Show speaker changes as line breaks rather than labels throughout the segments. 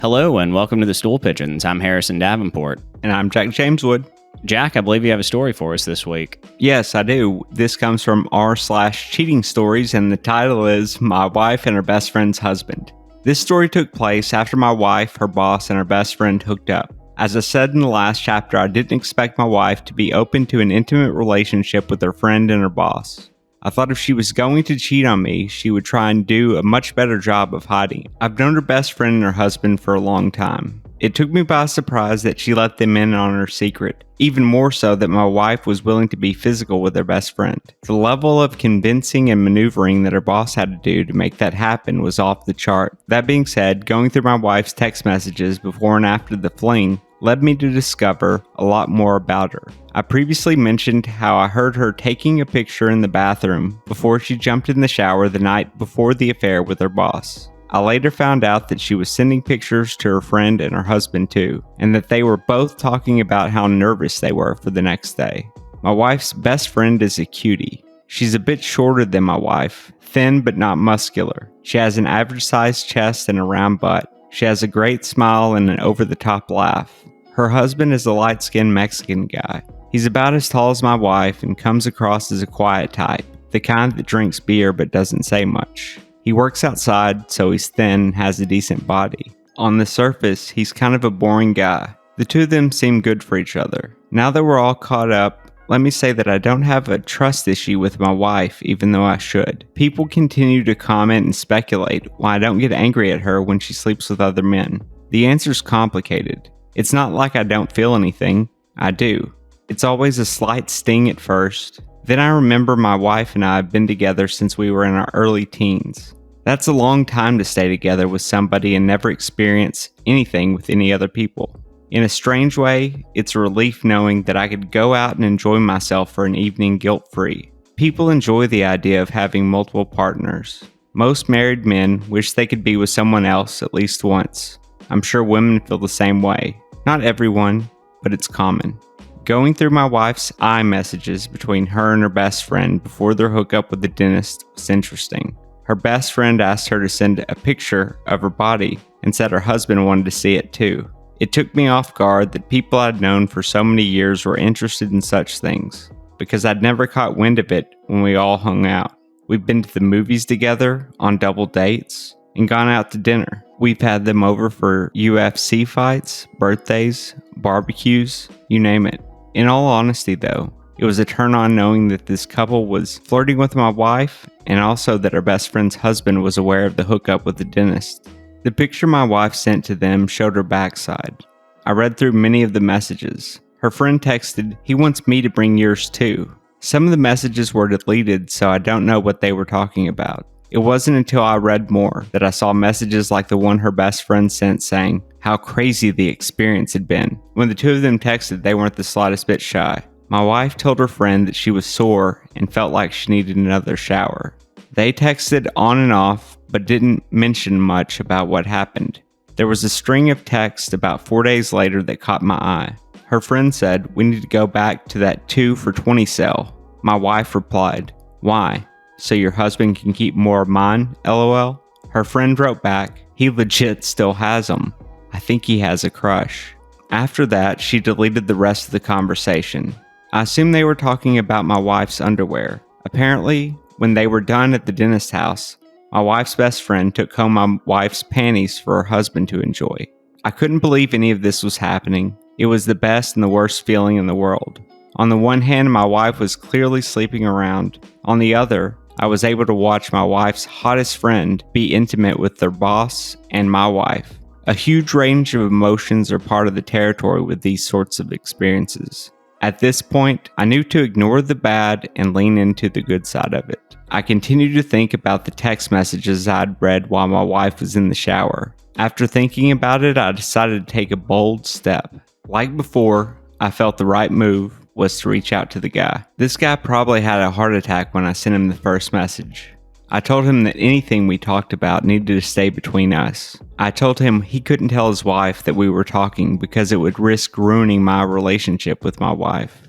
Hello and welcome to the Stool Pigeons. I'm Harrison Davenport.
And I'm Jack Jameswood.
Jack, I believe you have a story for us this week.
Yes, I do. This comes from r/cheating stories, and the title is My Wife and Her Best Friend's Husband. This story took place after my wife, her boss, and her best friend hooked up. As I said in the last chapter, I didn't expect my wife to be open to an intimate relationship with her friend and her boss. I thought if she was going to cheat on me, she would try and do a much better job of hiding it. I've known her best friend and her husband for a long time. It took me by surprise that she let them in on her secret, even more so that my wife was willing to be physical with her best friend. The level of convincing and maneuvering that her boss had to do to make that happen was off the chart. That being said, going through my wife's text messages before and after the fling led me to discover a lot more about her. I previously mentioned how I heard her taking a picture in the bathroom before she jumped in the shower the night before the affair with her boss. I later found out that she was sending pictures to her friend and her husband too, and that they were both talking about how nervous they were for the next day. My wife's best friend is a cutie. She's a bit shorter than my wife, thin but not muscular. She has an average-sized chest and a round butt. She has a great smile and an over-the-top laugh. Her husband is a light-skinned Mexican guy. He's about as tall as my wife and comes across as a quiet type, the kind that drinks beer but doesn't say much. He works outside, so he's thin and has a decent body. On the surface, he's kind of a boring guy. The two of them seem good for each other. Now that we're all caught up, let me say that I don't have a trust issue with my wife, even though I should. People continue to comment and speculate why I don't get angry at her when she sleeps with other men. The answer's complicated. It's not like I don't feel anything. I do. It's always a slight sting at first. Then I remember my wife and I have been together since we were in our early teens. That's a long time to stay together with somebody and never experience anything with any other people. In a strange way, it's a relief knowing that I could go out and enjoy myself for an evening guilt-free. People enjoy the idea of having multiple partners. Most married men wish they could be with someone else at least once. I'm sure women feel the same way. Not everyone, but it's common. Going through my wife's iMessages between her and her best friend before their hookup with the dentist was interesting. Her best friend asked her to send a picture of her body and said her husband wanted to see it too. It took me off guard that people I'd known for so many years were interested in such things, because I'd never caught wind of it when we all hung out. We've been to the movies together, on double dates, and gone out to dinner. We've had them over for UFC fights, birthdays, barbecues, you name it. In all honesty though, it was a turn on knowing that this couple was flirting with my wife and also that her best friend's husband was aware of the hookup with the dentist. The picture my wife sent to them showed her backside. I read through many of the messages. Her friend texted, "He wants me to bring yours too." Some of the messages were deleted, so I don't know what they were talking about. It wasn't until I read more that I saw messages like the one her best friend sent saying how crazy the experience had been. When the two of them texted, they weren't the slightest bit shy. My wife told her friend that she was sore and felt like she needed another shower. They texted on and off, but didn't mention much about what happened. There was a string of texts about 4 days later that caught my eye. Her friend said, "We need to go back to that 2 for $20 sale." My wife replied, "Why? So your husband can keep more of mine, LOL?" Her friend wrote back, "He legit still has them. I think he has a crush." After that, she deleted the rest of the conversation. I assume they were talking about my wife's underwear. Apparently, when they were done at the dentist's house, my wife's best friend took home my wife's panties for her husband to enjoy. I couldn't believe any of this was happening. It was the best and the worst feeling in the world. On the one hand, my wife was clearly sleeping around. On the other, I was able to watch my wife's hottest friend be intimate with their boss and my wife. A huge range of emotions are part of the territory with these sorts of experiences. At this point, I knew to ignore the bad and lean into the good side of it. I continued to think about the text messages I'd read while my wife was in the shower. After thinking about it, I decided to take a bold step. Like before, I felt the right move was to reach out to the guy. This guy probably had a heart attack when I sent him the first message. I told him that anything we talked about needed to stay between us. I told him he couldn't tell his wife that we were talking because it would risk ruining my relationship with my wife.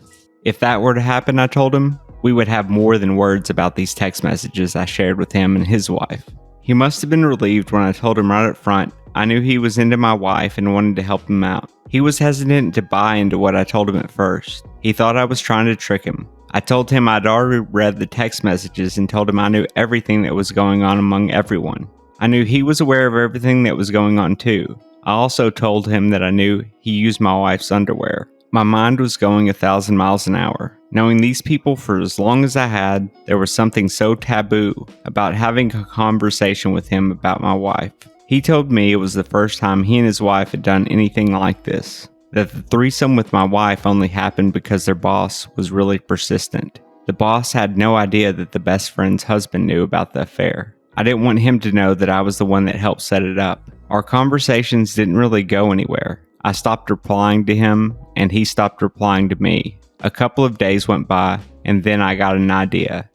If that were to happen, I told him, we would have more than words about these text messages I shared with him and his wife. He must have been relieved when I told him right up front I knew he was into my wife and wanted to help him out. He was hesitant to buy into what I told him at first. He thought I was trying to trick him. I told him I'd already read the text messages and told him I knew everything that was going on among everyone. I knew he was aware of everything that was going on too. I also told him that I knew he used my wife's underwear. My mind was going 1,000 miles an hour. Knowing these people for as long as I had, there was something so taboo about having a conversation with him about my wife. He told me it was the first time he and his wife had done anything like this. That the threesome with my wife only happened because their boss was really persistent. The boss had no idea that the best friend's husband knew about the affair. I didn't want him to know that I was the one that helped set it up. Our conversations didn't really go anywhere. I stopped replying to him, and he stopped replying to me. A couple of days went by, and then I got an idea.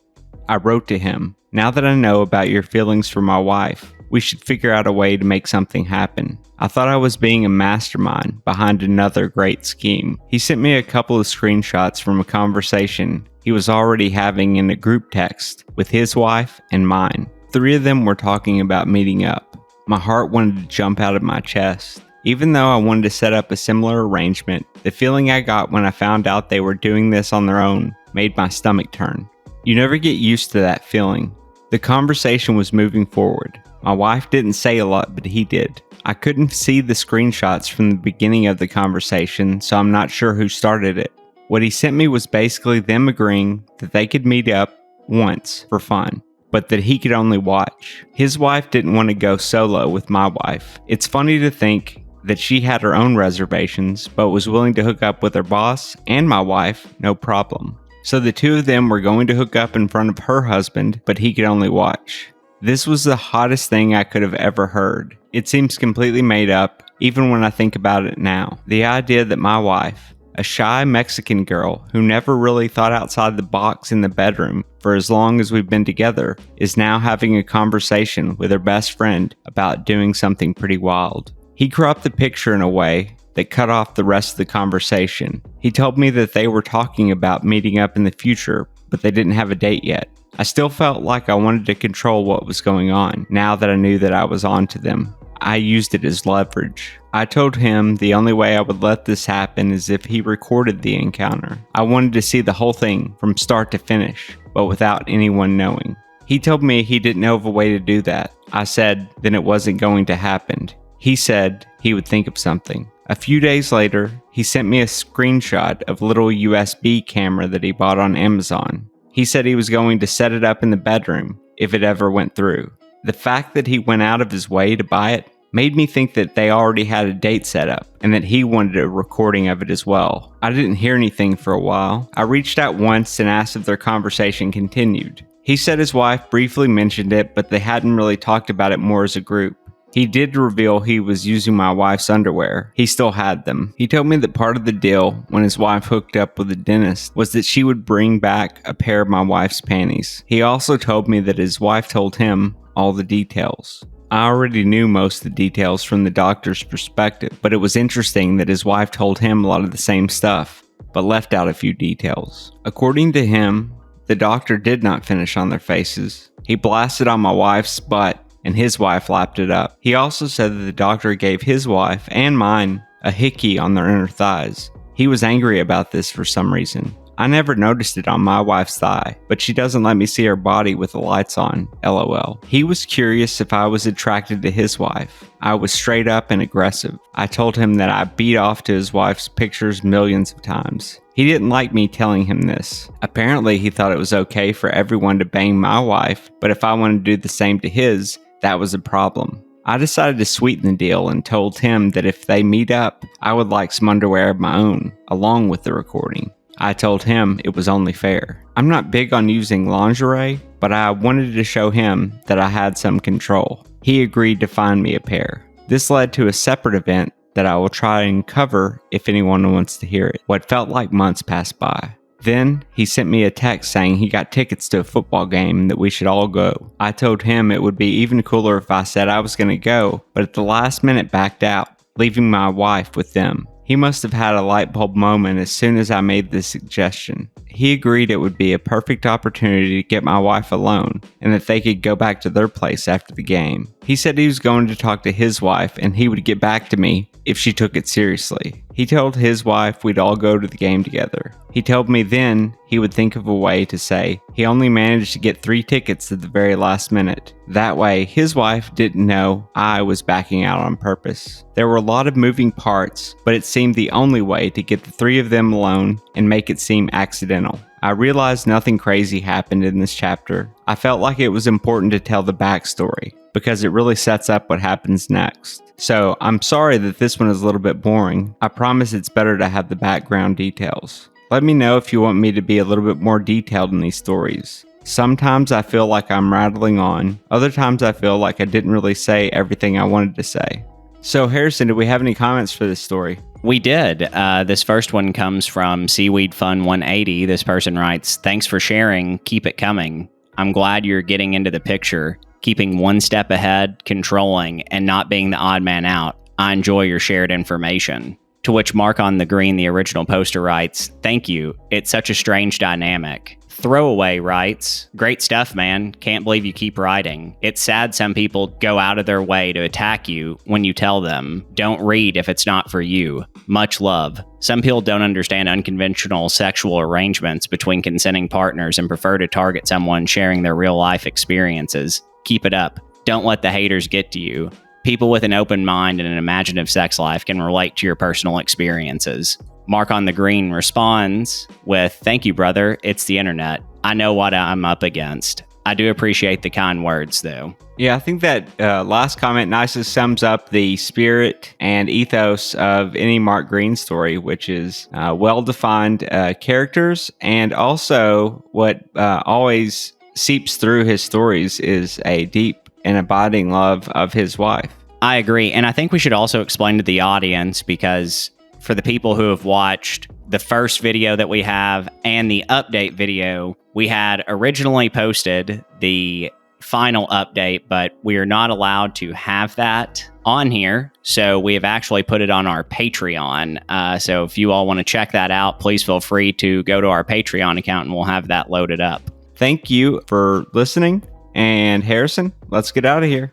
I wrote to him, "Now that I know about your feelings for my wife, we should figure out a way to make something happen." I thought I was being a mastermind behind another great scheme. He sent me a couple of screenshots from a conversation he was already having in a group text with his wife and mine. 3 of them were talking about meeting up. My heart wanted to jump out of my chest. Even though I wanted to set up a similar arrangement, the feeling I got when I found out they were doing this on their own made my stomach turn. You never get used to that feeling. The conversation was moving forward. My wife didn't say a lot, but he did. I couldn't see the screenshots from the beginning of the conversation, so I'm not sure who started it. What he sent me was basically them agreeing that they could meet up once for fun, but that he could only watch. His wife didn't want to go solo with my wife. It's funny to think that she had her own reservations, but was willing to hook up with her boss and my wife, no problem. So the 2 of them were going to hook up in front of her husband, but he could only watch. This was the hottest thing I could have ever heard. It seems completely made up, even when I think about it now. The idea that my wife, a shy Mexican girl who never really thought outside the box in the bedroom for as long as we've been together, is now having a conversation with her best friend about doing something pretty wild. He cropped the picture in a way that cut off the rest of the conversation. He told me that they were talking about meeting up in the future, but they didn't have a date yet. I still felt like I wanted to control what was going on, now that I knew that I was on to them. I used it as leverage. I told him the only way I would let this happen is if he recorded the encounter. I wanted to see the whole thing from start to finish, but without anyone knowing. He told me he didn't know of a way to do that. I said then it wasn't going to happen. He said he would think of something. A few days later, he sent me a screenshot of a little USB camera that he bought on Amazon. He said he was going to set it up in the bedroom if it ever went through. The fact that he went out of his way to buy it made me think that they already had a date set up and that he wanted a recording of it as well. I didn't hear anything for a while. I reached out once and asked if their conversation continued. He said his wife briefly mentioned it, but they hadn't really talked about it more as a group. He did reveal he was using my wife's underwear. He still had them. He told me that part of the deal when his wife hooked up with the dentist was that she would bring back a pair of my wife's panties. He also told me that his wife told him all the details. I already knew most of the details from the doctor's perspective, but it was interesting that his wife told him a lot of the same stuff, but left out a few details. According to him, the doctor did not finish on their faces. He blasted on my wife's butt, and his wife lapped it up. He also said that the doctor gave his wife and mine a hickey on their inner thighs. He was angry about this for some reason. I never noticed it on my wife's thigh, but she doesn't let me see her body with the lights on, lol. He was curious if I was attracted to his wife. I was straight up and aggressive. I told him that I beat off to his wife's pictures millions of times. He didn't like me telling him this. Apparently he thought it was okay for everyone to bang my wife, but if I wanted to do the same to his, that was a problem. I decided to sweeten the deal and told him that if they meet up, I would like some underwear of my own, along with the recording. I told him it was only fair. I'm not big on using lingerie, but I wanted to show him that I had some control. He agreed to find me a pair. This led to a separate event that I will try and cover if anyone wants to hear it. What felt like months passed by. Then he sent me a text saying he got tickets to a football game and that we should all go. I told him it would be even cooler if I said I was going to go, but at the last minute backed out, leaving my wife with them. He must have had a light bulb moment as soon as I made this suggestion. he agreed it would be a perfect opportunity to get my wife alone and that they could go back to their place after the game. He said he was going to talk to his wife and he would get back to me if she took it seriously. He told his wife we'd all go to the game together. He told me then he would think of a way to say he only managed to get 3 tickets at the very last minute. That way, his wife didn't know I was backing out on purpose. There were a lot of moving parts, but it seemed the only way to get the 3 of them alone and make it seem accidental. I realized nothing crazy happened in this chapter. I felt like it was important to tell the backstory because it really sets up what happens next. So I'm sorry that this one is a little bit boring. I promise it's better to have the background details. Let me know if you want me to be a little bit more detailed in these stories. Sometimes I feel like I'm rattling on. Other times I feel like I didn't really say everything I wanted to say. So Harrison, do we have any comments for this story?
We did. This first one comes from Seaweed Fun 180. This person writes, "Thanks for sharing. Keep it coming. I'm glad you're getting into the picture, keeping one step ahead, controlling, and not being the odd man out. I enjoy your shared information." To which Mark on the Green, the original poster, writes, "Thank you. It's such a strange dynamic." Throwaway writes, "Great stuff, man. Can't believe you keep writing. It's sad some people go out of their way to attack you when you tell them, don't read if it's not for you. Much love. Some people don't understand unconventional sexual arrangements between consenting partners and prefer to target someone sharing their real life experiences. Keep it up. Don't let the haters get to you. People with an open mind and an imaginative sex life can relate to your personal experiences." Mark on the Green responds with, "Thank you, brother. It's the internet. I know what I'm up against. I do appreciate the kind words, though."
Yeah, I think that last comment nicely sums up the spirit and ethos of any Mark Green story, which is well-defined characters, and also what always seeps through his stories is a deep and abiding love of his wife.
I agree. And I think we should also explain to the audience, because for the people who have watched the first video that we have and the update video, we had originally posted the final update, but we are not allowed to have that on here. So we have actually put it on our Patreon. So if you all want to check that out, please feel free to go to our Patreon account and we'll have that loaded up.
Thank you for listening. And Harrison, let's get out of here.